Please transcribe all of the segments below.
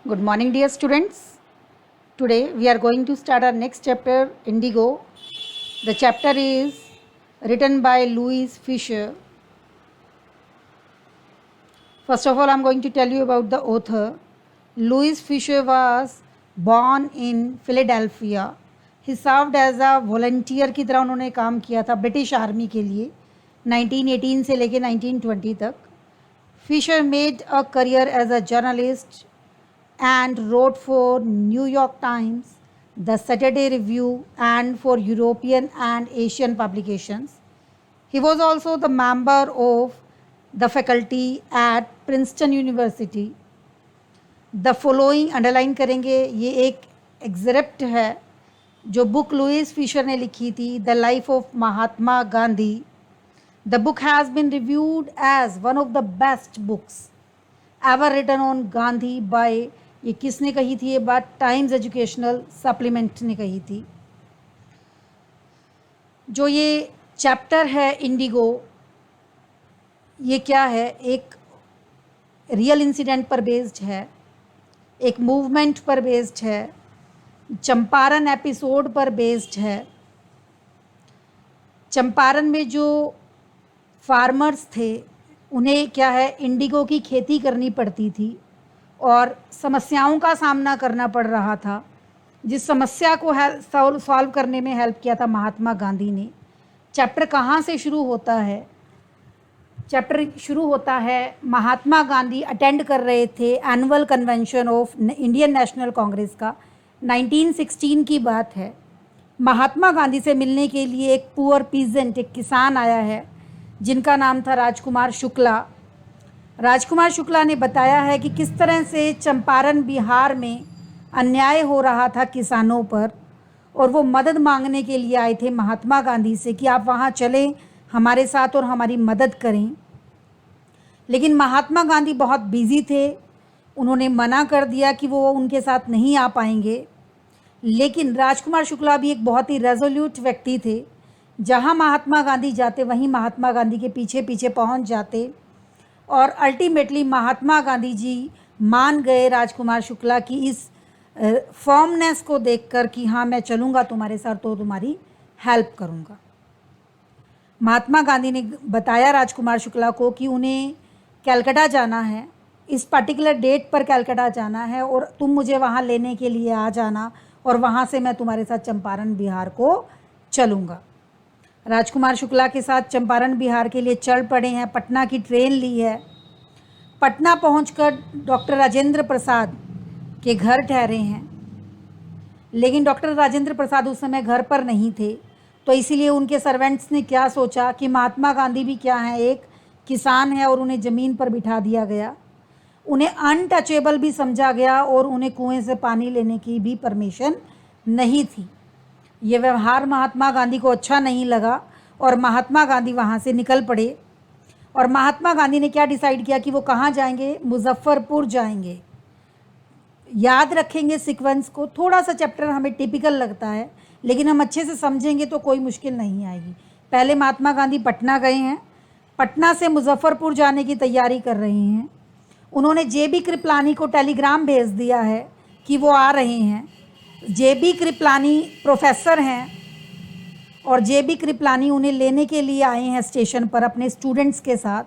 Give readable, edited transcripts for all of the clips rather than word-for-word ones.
Good morning, dear students. Today we are going to start our next chapter, Indigo. The chapter is written by Louis Fisher. First of all, I am going to tell you about the author. Louis Fisher was born in Philadelphia. He served as a volunteer की तरह उन्होंने काम किया था British army के लिए 1918 से लेके 1920 तक. Fisher made a career as a journalist and wrote for New York Times, the Saturday Review, and for European and Asian publications. He was also the member of the faculty at Princeton University. The following underline करेंगे, ये एक excerpt है जो book Louis Fisher ने लिखी थी, the life of Mahatma Gandhi. The book has been reviewed as one of the best books ever written on Gandhi by, ये किसने कही थी ये बात, टाइम्स एजुकेशनल सप्लीमेंट ने कही थी. जो ये चैप्टर है इंडिगो, ये क्या है, एक रियल इंसिडेंट पर बेस्ड है, एक मूवमेंट पर बेस्ड है, चंपारण एपिसोड पर बेस्ड है. चंपारण में जो फार्मर्स थे उन्हें क्या है, इंडिगो की खेती करनी पड़ती थी और समस्याओं का सामना करना पड़ रहा था. जिस समस्या को सॉल्व करने में हेल्प किया था महात्मा गांधी ने. चैप्टर कहाँ से शुरू होता है? चैप्टर शुरू होता है, महात्मा गांधी अटेंड कर रहे थे annual convention of Indian national Congress का. 1916 की बात है. महात्मा गांधी से मिलने के लिए एक पुअर पीजेंट, एक किसान आया है जिनका नाम था राजकुमार शुक्ला. राजकुमार शुक्ला ने बताया है कि किस तरह से चंपारण बिहार में अन्याय हो रहा था किसानों पर, और वो मदद मांगने के लिए आए थे महात्मा गांधी से कि आप वहाँ चलें हमारे साथ और हमारी मदद करें. लेकिन महात्मा गांधी बहुत बिजी थे, उन्होंने मना कर दिया कि वो उनके साथ नहीं आ पाएंगे. लेकिन राजकुमार शुक्ला भी एक बहुत ही रेजोल्यूट व्यक्ति थे. जहाँ महात्मा गांधी जाते वहीं महात्मा गांधी के पीछे पीछे पहुँच जाते और अल्टीमेटली महात्मा गांधी जी मान गए राजकुमार शुक्ला की इस फॉर्मनेस को देखकर कि हाँ मैं चलूँगा तुम्हारे साथ तो तुम्हारी हेल्प करूँगा. महात्मा गांधी ने बताया राजकुमार शुक्ला को कि उन्हें कलकत्ता जाना है, इस पर्टिकुलर डेट पर कलकत्ता जाना है और तुम मुझे वहाँ लेने के लिए आ जाना और वहाँ से मैं तुम्हारे साथ चंपारण बिहार को चलूँगा. राजकुमार शुक्ला के साथ चंपारण बिहार के लिए चल पड़े हैं. पटना की ट्रेन ली है. पटना पहुंचकर डॉक्टर राजेंद्र प्रसाद के घर ठहरे हैं. लेकिन डॉक्टर राजेंद्र प्रसाद उस समय घर पर नहीं थे, तो इसीलिए उनके सर्वेंट्स ने क्या सोचा कि महात्मा गांधी भी क्या है, एक किसान है और उन्हें ज़मीन पर बिठा दिया गया. उन्हें अनटचेबल भी समझा गया और उन्हें कुएं से पानी लेने की भी परमिशन नहीं थी. ये व्यवहार महात्मा गांधी को अच्छा नहीं लगा और महात्मा गांधी वहाँ से निकल पड़े. और महात्मा गांधी ने क्या डिसाइड किया कि वो कहाँ जाएंगे, मुजफ्फरपुर जाएंगे. याद रखेंगे सीक्वेंस को, थोड़ा सा चैप्टर हमें टिपिकल लगता है लेकिन हम अच्छे से समझेंगे तो कोई मुश्किल नहीं आएगी. पहले महात्मा गांधी पटना गए हैं, पटना से मुजफ्फरपुर जाने की तैयारी कर रहे हैं. उन्होंने जे.बी. कृपलानी को टेलीग्राम भेज दिया है कि वो आ रहे हैं. जे.बी. कृपलानी प्रोफेसर हैं और जे.बी. कृपलानी उन्हें लेने के लिए आए हैं स्टेशन पर अपने स्टूडेंट्स के साथ.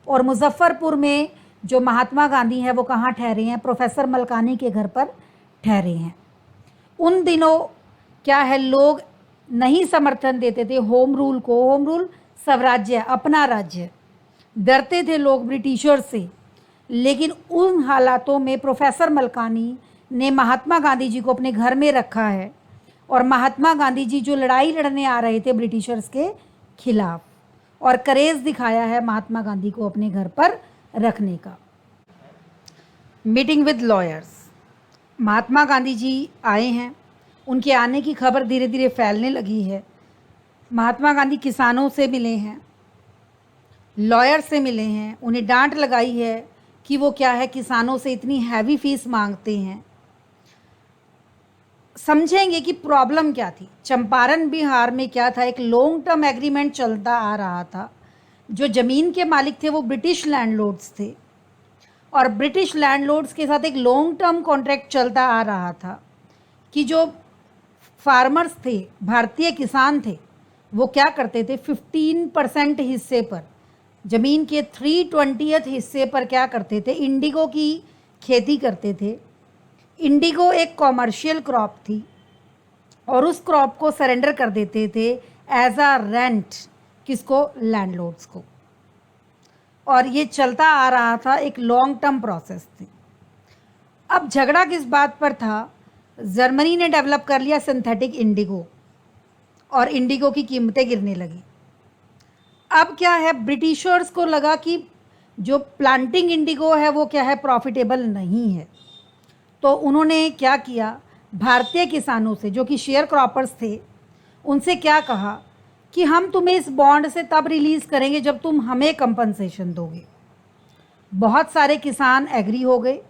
और मुजफ्फरपुर में जो महात्मा गांधी हैं वो कहाँ ठहरे हैं, प्रोफेसर मलकानी के घर पर ठहरे हैं. उन दिनों क्या है, लोग नहीं समर्थन देते थे होम रूल को. होम रूल स्वराज्य, अपना राज्य, डरते थे लोग ब्रिटिशर्स से. लेकिन उन हालातों में प्रोफेसर मलकानी ने महात्मा गांधी जी को अपने घर में रखा है और महात्मा गांधी जी जो लड़ाई लड़ने आ रहे थे ब्रिटिशर्स के खिलाफ, और करेज दिखाया है महात्मा गांधी को अपने घर पर रखने का. Meeting with lawyers. Mahatma Gandhi ji आए हैं, उनके आने की खबर धीरे धीरे फैलने लगी है. महात्मा गांधी किसानों से मिले हैं, लॉयर से मिले हैं. उन्हें डांट लगाई है कि वो क्या है, किसानों से इतनी हैवी फीस मांगते हैं. समझेंगे कि प्रॉब्लम क्या थी. चंपारण बिहार में क्या था, एक लॉन्ग टर्म एग्रीमेंट चलता आ रहा था. जो ज़मीन के मालिक थे वो ब्रिटिश लैंडलॉर्ड्स थे और ब्रिटिश लैंडलॉर्ड्स के साथ एक लॉन्ग टर्म कॉन्ट्रैक्ट चलता आ रहा था कि जो फार्मर्स थे, भारतीय किसान थे, वो क्या करते थे, 15% हिस्से पर, ज़मीन के 3/20 हिस्से पर क्या करते थे, इंडिगो की खेती करते थे। इंडिगो एक कॉमर्शियल क्रॉप थी और उस क्रॉप को सरेंडर कर देते थे एज अ रेंट, किसको, लैंडलॉर्ड्स को। और ये चलता आ रहा था, एक लॉन्ग टर्म प्रोसेस थी। अब झगड़ा किस बात पर था, जर्मनी ने डेवलप कर लिया सिंथेटिक इंडिगो और इंडिगो की कीमतें गिरने लगी। अब क्या है, ब्रिटिशर्स को लगा कि जो प्लांटिंग इंडिगो है वो क्या है, प्रॉफिटेबल नहीं है। तो उन्होंने क्या किया, भारतीय किसानों से जो कि शेयर क्रॉपर्स थे, उनसे क्या कहा कि हम तुम्हें इस बॉन्ड से तब रिलीज़ करेंगे जब तुम हमें कंपनसेशन दोगे। बहुत सारे किसान एग्री हो गए,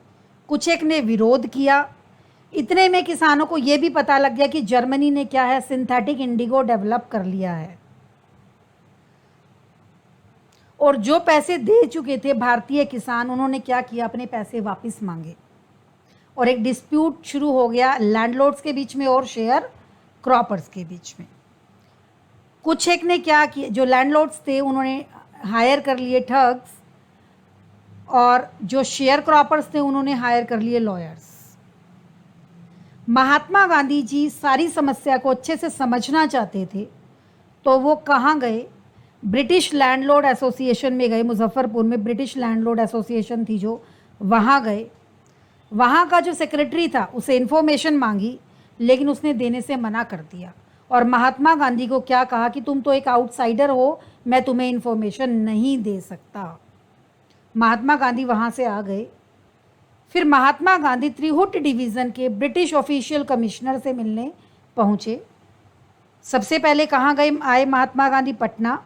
कुछ एक ने विरोध किया। इतने में किसानों को ये भी पता लग गया कि जर्मनी ने क्या है, सिंथेटिक इंडिगो डेवलप कर लिया है और जो पैसे दे चुके थे भारतीय किसान, उन्होंने क्या किया, अपने पैसे वापस मांगे और एक डिस्प्यूट शुरू हो गया लैंडलॉर्ड्स के बीच में और शेयर क्रॉपर्स के बीच में। कुछ एक ने क्या किया, जो लैंडलॉर्ड्स थे उन्होंने हायर कर लिए ठग्स और जो शेयर क्रॉपर्स थे उन्होंने हायर कर लिए लॉयर्स। महात्मा गांधी जी सारी समस्या को अच्छे से समझना चाहते थे, तो वो कहाँ गए, ब्रिटिश लैंडलॉर्ड एसोसिएशन में गए। मुजफ्फरपुर में ब्रिटिश लैंडलॉर्ड एसोसिएशन थी जो, वहाँ गए। वहाँ का जो सेक्रेटरी था उसे इन्फॉर्मेशन मांगी, लेकिन उसने देने से मना कर दिया और महात्मा गांधी को क्या कहा कि तुम तो एक आउटसाइडर हो, मैं तुम्हें इन्फॉर्मेशन नहीं दे सकता। महात्मा गांधी वहाँ से आ गए। फिर महात्मा गांधी त्रिहुट डिवीज़न के ब्रिटिश ऑफिशियल कमिश्नर से मिलने पहुँचे। सबसे पहले कहाँ गए, आए महात्मा गांधी, पटना।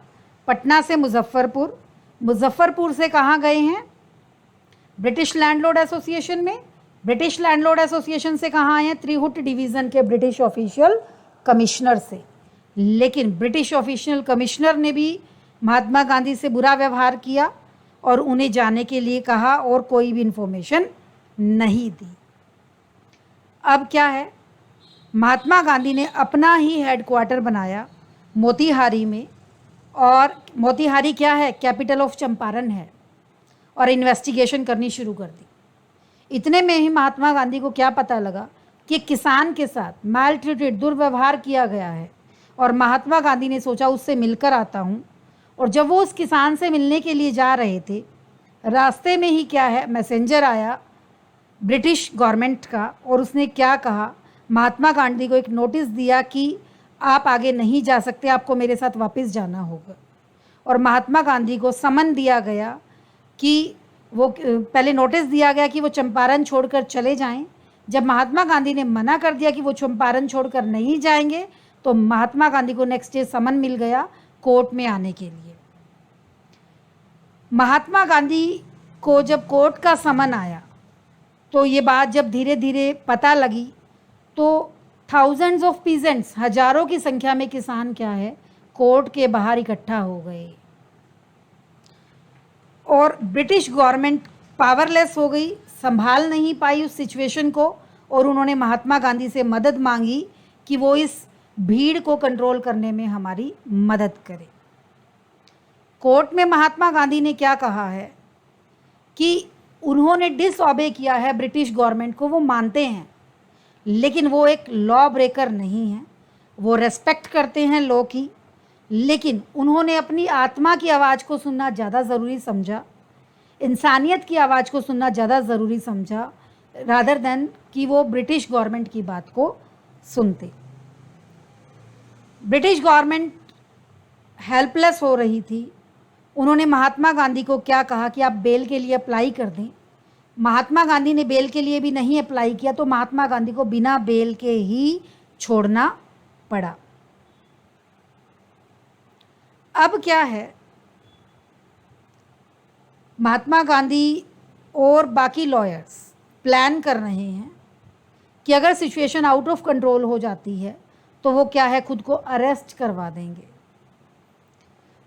पटना से मुजफ्फरपुर, मुजफ्फरपुर से कहाँ गए हैं, ब्रिटिश लैंडलॉर्ड एसोसिएशन में। ब्रिटिश लैंडलॉर्ड एसोसिएशन से कहाँ आए हैं, त्रिहुट डिवीज़न के ब्रिटिश ऑफिशियल कमिश्नर से। लेकिन ब्रिटिश ऑफिशियल कमिश्नर ने भी महात्मा गांधी से बुरा व्यवहार किया और उन्हें जाने के लिए कहा और कोई भी इन्फॉर्मेशन नहीं दी। अब क्या है, महात्मा गांधी ने अपना ही हेडक्वार्टर बनाया मोतीहारी में, और मोतीहारी क्या है, कैपिटल ऑफ चंपारण है, और इन्वेस्टिगेशन करनी शुरू कर दी। इतने में ही महात्मा गांधी को क्या पता लगा कि किसान के साथ मैलट्रीटेड, दुर्व्यवहार किया गया है, और महात्मा गांधी ने सोचा उससे मिलकर आता हूँ। और जब वो उस किसान से मिलने के लिए जा रहे थे, रास्ते में ही क्या है, मैसेंजर आया ब्रिटिश गवर्नमेंट का, और उसने क्या कहा, महात्मा गांधी को एक नोटिस दिया कि आप आगे नहीं जा सकते, आपको मेरे साथ वापस जाना होगा। और महात्मा गांधी को समन दिया गया कि वो, पहले नोटिस दिया गया कि वो चंपारण छोड़कर चले जाएं। जब महात्मा गांधी ने मना कर दिया कि वो चंपारण छोड़कर नहीं जाएंगे, तो महात्मा गांधी को नेक्स्ट डे समन मिल गया कोर्ट में आने के लिए। महात्मा गांधी को जब कोर्ट का समन आया, तो ये बात जब धीरे धीरे पता लगी, तो थाउजेंड्स ऑफ पीजेंट्स, हजारों की संख्या में किसान क्या है, कोर्ट के बाहर इकट्ठा हो गए और ब्रिटिश गवर्नमेंट पावरलेस हो गई, संभाल नहीं पाई उस सिचुएशन को, और उन्होंने महात्मा गांधी से मदद मांगी कि वो इस भीड़ को कंट्रोल करने में हमारी मदद करे। कोर्ट में महात्मा गांधी ने क्या कहा है कि उन्होंने डिसऑबे किया है ब्रिटिश गवर्नमेंट को, वो मानते हैं, लेकिन वो एक लॉ ब्रेकर नहीं है, वो रेस्पेक्ट करते हैं लॉ की, लेकिन उन्होंने अपनी आत्मा की आवाज़ को सुनना ज़्यादा ज़रूरी समझा, इंसानियत की आवाज़ को सुनना ज़्यादा ज़रूरी समझा, रादर देन कि वो ब्रिटिश गवर्नमेंट की बात को सुनते। ब्रिटिश गवर्नमेंट हेल्पलेस हो रही थी। उन्होंने महात्मा गांधी को क्या कहा कि आप बेल के लिए अप्लाई कर दें। महात्मा गांधी ने बेल के लिए भी नहीं अप्लाई किया, तो महात्मा गांधी को बिना बेल के ही छोड़ना पड़ा। अब क्या है, महात्मा गांधी और बाकी लॉयर्स प्लान कर रहे हैं कि अगर सिचुएशन आउट ऑफ कंट्रोल हो जाती है तो वो क्या है, खुद को अरेस्ट करवा देंगे।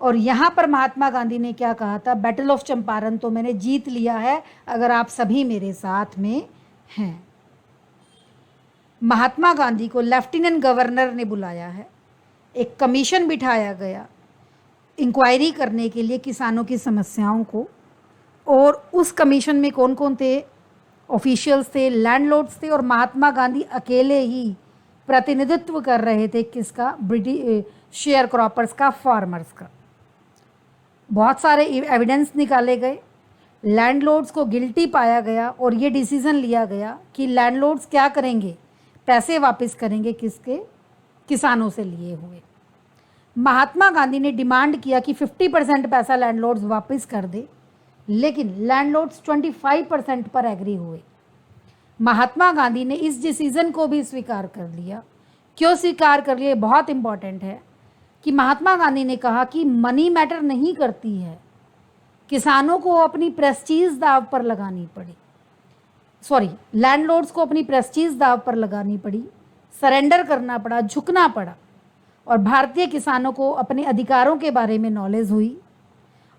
और यहाँ पर महात्मा गांधी ने क्या कहा था, बैटल ऑफ चंपारण तो मैंने जीत लिया है अगर आप सभी मेरे साथ में हैं। महात्मा गांधी को लेफ्टिनेंट गवर्नर ने बुलाया है, एक कमीशन बिठाया गया इंक्वायरी करने के लिए किसानों की समस्याओं को, और उस कमीशन में कौन कौन थे, ऑफिशियल्स थे, लैंडलॉर्ड्स थे, और महात्मा गांधी अकेले ही प्रतिनिधित्व कर रहे थे किसका, ब्रिटिश शेयर क्रॉपर्स का, फार्मर्स का। बहुत सारे एविडेंस निकाले गए, लैंडलॉर्ड्स को गिल्टी पाया गया और ये डिसीजन लिया गया कि लैंडलॉर्ड्स क्या करेंगे, पैसे वापस करेंगे किसके, किसानों से लिए हुए। महात्मा गांधी ने डिमांड किया कि 50% पैसा लैंडलॉर्ड्स वापस कर दे, लेकिन लैंडलॉर्ड्स 25% पर एग्री हुए। महात्मा गांधी ने इस डिसीजन को भी स्वीकार कर लिया। क्यों स्वीकार कर लिया, बहुत इंपॉर्टेंट है कि महात्मा गांधी ने कहा कि मनी मैटर नहीं करती है, किसानों को अपनी प्रेस्टीज दाव पर लगानी पड़ी, लैंडलॉर्ड्स को अपनी प्रेस्टीज दाव पर लगानी पड़ी, सरेंडर करना पड़ा, झुकना पड़ा, और भारतीय किसानों को अपने अधिकारों के बारे में नॉलेज हुई,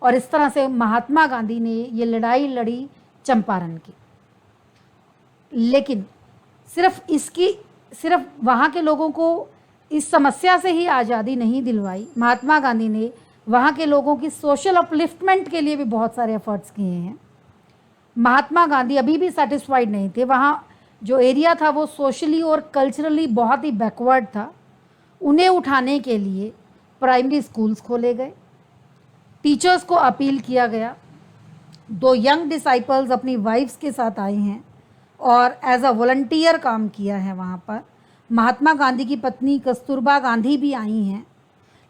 और इस तरह से महात्मा गांधी ने ये लड़ाई लड़ी चंपारण की। लेकिन सिर्फ वहाँ के लोगों को इस समस्या से ही आज़ादी नहीं दिलवाई, महात्मा गांधी ने वहाँ के लोगों की सोशल अपलिफ्टमेंट के लिए भी बहुत सारे एफर्ट्स किए हैं। महात्मा गांधी अभी भी सेटिस्फाइड नहीं थे, वहाँ जो एरिया था वो सोशली और कल्चरली बहुत ही बैकवर्ड था। उन्हें उठाने के लिए प्राइमरी स्कूल्स खोले गए, टीचर्स को अपील किया गया। 2 यंग डिसाइपल्स अपनी वाइफ्स के साथ आए हैं और एज अ वॉलंटियर काम किया है वहाँ पर। महात्मा गांधी की पत्नी कस्तूरबा गांधी भी आई हैं।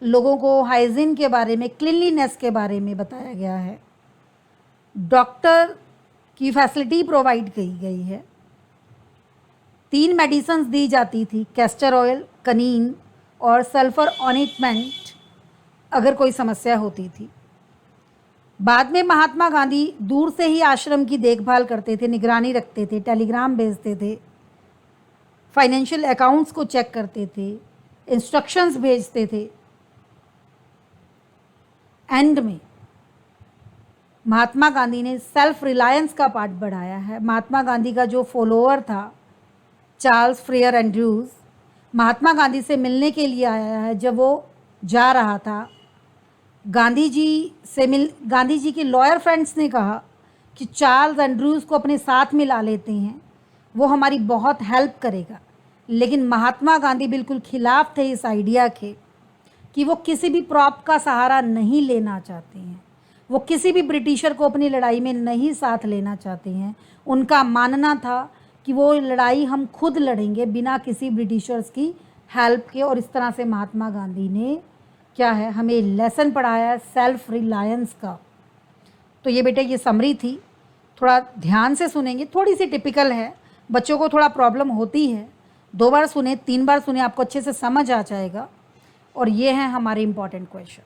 लोगों को हाइजीन के बारे में, क्लीनलीनेस के बारे में बताया गया है। डॉक्टर की फैसिलिटी प्रोवाइड की गई है। 3 मेडिसिन्स दी जाती थी, कैस्टर ऑयल, कनीन और सल्फर ऑइंटमेंट, अगर कोई समस्या होती थी। बाद में महात्मा गांधी दूर से ही आश्रम की देखभाल करते थे, निगरानी रखते थे, टेलीग्राम भेजते थे, फाइनेंशियल अकाउंट्स को चेक करते थे, इंस्ट्रक्शंस भेजते थे। एंड में महात्मा गांधी ने सेल्फ रिलायंस का पार्ट बढ़ाया है। महात्मा गांधी का जो फॉलोअर था चार्ल्स फ्रेयर एंड्रूज, महात्मा गांधी से मिलने के लिए आया है। जब वो जा रहा था, गांधी जी के लॉयर फ्रेंड्स ने कहा कि चार्ल्स एंड्रूज को अपने साथ मिला लेते हैं, वो हमारी बहुत हेल्प करेगा। लेकिन महात्मा गांधी बिल्कुल खिलाफ थे इस आइडिया के कि वो किसी भी प्रॉप का सहारा नहीं लेना चाहते हैं, वो किसी भी ब्रिटिशर को अपनी लड़ाई में नहीं साथ लेना चाहते हैं। उनका मानना था कि वो लड़ाई हम खुद लड़ेंगे बिना किसी ब्रिटिशर्स की हेल्प के। और इस तरह से महात्मा गांधी ने क्या है, हमें लेसन पढ़ाया सेल्फ रिलायंस का। तो ये बेटे ये समरी थी, थोड़ा ध्यान से सुनेंगे, थोड़ी सी टिपिकल है, बच्चों को थोड़ा प्रॉब्लम होती है। 2 बार सुने, 3 बार सुने, आपको अच्छे से समझ आ जाएगा। और ये हैं हमारे important questions.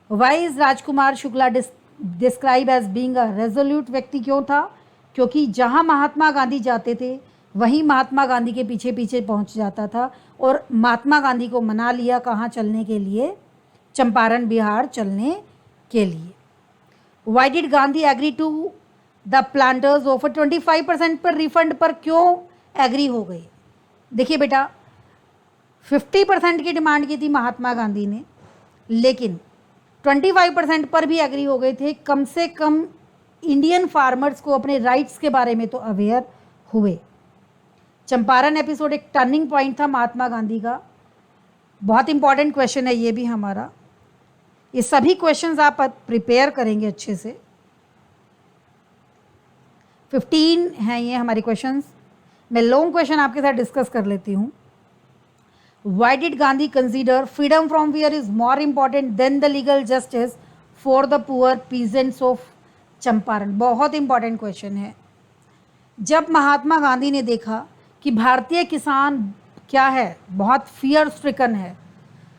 Why is Rajkumar Shukla describe as being a resolute व्यक्ति? क्यों था? क्योंकि जहाँ महात्मा गांधी जाते थे वहीं महात्मा गांधी के पीछे पीछे पहुँच जाता था, और महात्मा गांधी को मना लिया कहाँ चलने के लिए, चंपारण बिहार चलने के लिए। Why did Gandhi agree to the planters offer 25% पर रिफंड पर क्यों एग्री हो गई? देखिए बेटा, 50% की डिमांड की थी महात्मा गांधी ने, लेकिन 25% पर भी एग्री हो गए थे। कम से कम इंडियन फार्मर्स को अपने राइट्स के बारे में तो अवेयर हुए। चंपारण एपिसोड एक टर्निंग पॉइंट था महात्मा गांधी का। बहुत इंपॉर्टेंट क्वेश्चन है ये भी हमारा। ये सभी क्वेश्चंस आप प्रिपेयर करेंगे अच्छे से। 15 हैं ये हमारे क्वेश्चंस। मैं लॉन्ग क्वेश्चन आपके साथ डिस्कस कर लेती हूँ। Why did Gandhi consider freedom from fear is more important than the legal justice for the poor peasants of Champaran? बहुत इंपॉर्टेंट क्वेश्चन है। जब महात्मा गांधी ने देखा कि भारतीय किसान क्या है, बहुत फियर स्ट्रिकन है,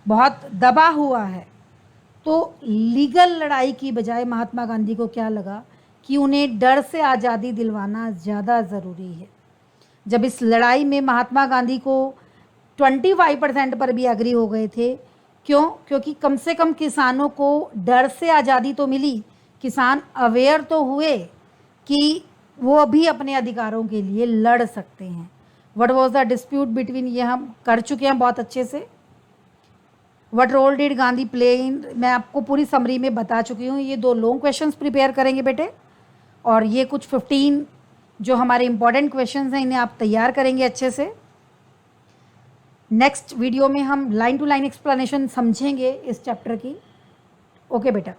बहुत दबा हुआ है, तो लीगल लड़ाई की बजाय महात्मा गांधी को क्या लगा कि उन्हें डर से आज़ादी दिलवाना ज़्यादा ज़रूरी है। जब इस लड़ाई में महात्मा गांधी को 25% पर भी एग्री हो गए थे, क्यों? क्योंकि कम से कम किसानों को डर से आज़ादी तो मिली, किसान अवेयर तो हुए कि वो भी अपने अधिकारों के लिए लड़ सकते हैं। What was the dispute between, ये हम कर चुके हैं बहुत अच्छे से। What role did Gandhi play in, मैं आपको पूरी समरी में बता चुकी हूँ। ये 2 लॉन्ग क्वेश्चंस प्रिपेयर करेंगे बेटे, और ये कुछ 15 जो हमारे इंपॉर्टेंट क्वेश्चंस हैं इन्हें आप तैयार करेंगे अच्छे से। नेक्स्ट वीडियो में हम लाइन टू लाइन एक्सप्लेनेशन समझेंगे इस चैप्टर की। ओके बेटा।